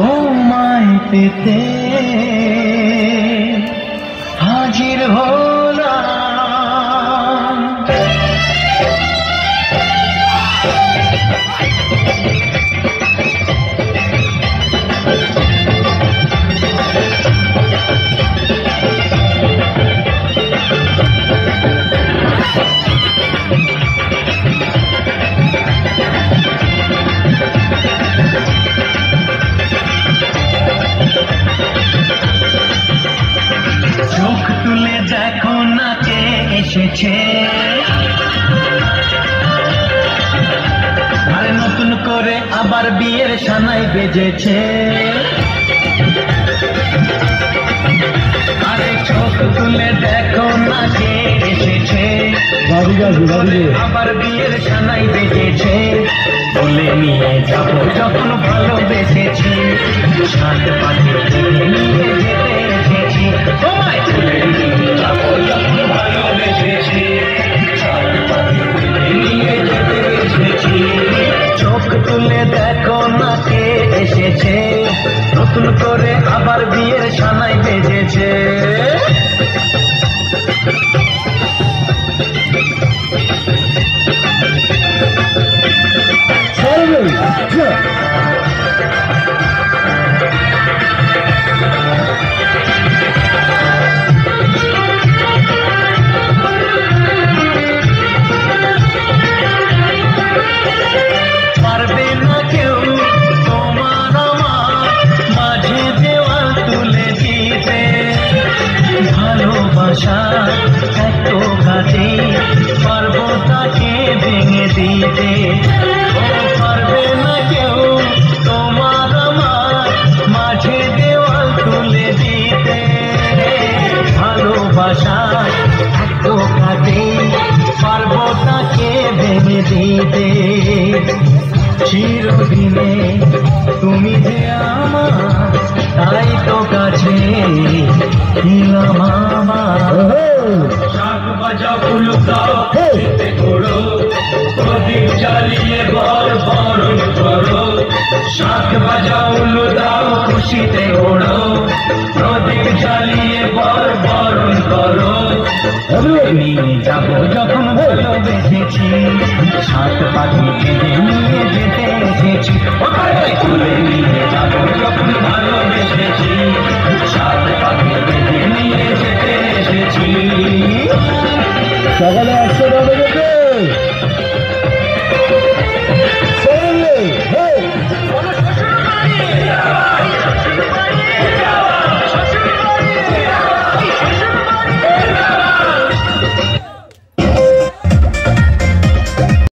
তোমায় পেতে হাজির হলাম। চোখ তুলে দেখো না কে এসেছে, আরে নতুন করে আবার বিয়ের সানাই বেজেছে। আরে চোখ তুলে দেখো না কে এসেছে, আবার বিয়ের সানাই বেজেছে। বলে নিয়ে যাবো যখন ভালোবেসেছি, সাত পাখি নিয়ে যেতে এসেছি। তোমায় তুলে নিয়ে যাবো যখন ভালোবেসেছি, সাত পাখি নিয়ে যেতে এসেছি। চোখ তুলে দেখো না কে এসেছে, নতুন করে আবার বিয়ের সানাই বেজেছে। পারবে না কেউ তোমার আমার মাঝে দেওয়াল তুলে দিতে, ভালোবাসা এত ঘাটে পারবো তাকে ভেঙে দিতে। পারবে না কেউ তোমার আমার মাঝে দেওয়াল তুলে দিতে, ভালোবাসা এত ঘাটে পারবো তাকে ভেঙে দিতে। চিরদিনে তুমি যে আমার, তাই তো কাছে দিলাম আমার। শাক বাজা ফুল দাও খেতে করো, প্রদীপ জ্বালিয়ে বরণ করো। শাক বাজা ফুল দাও খুশিতে ওড়ো, প্রদীপ জ্বালিয়ে বরণ করো। নিয়ে যাবো যখন ভালোবেসেছি, সাত পাখি নিয়ে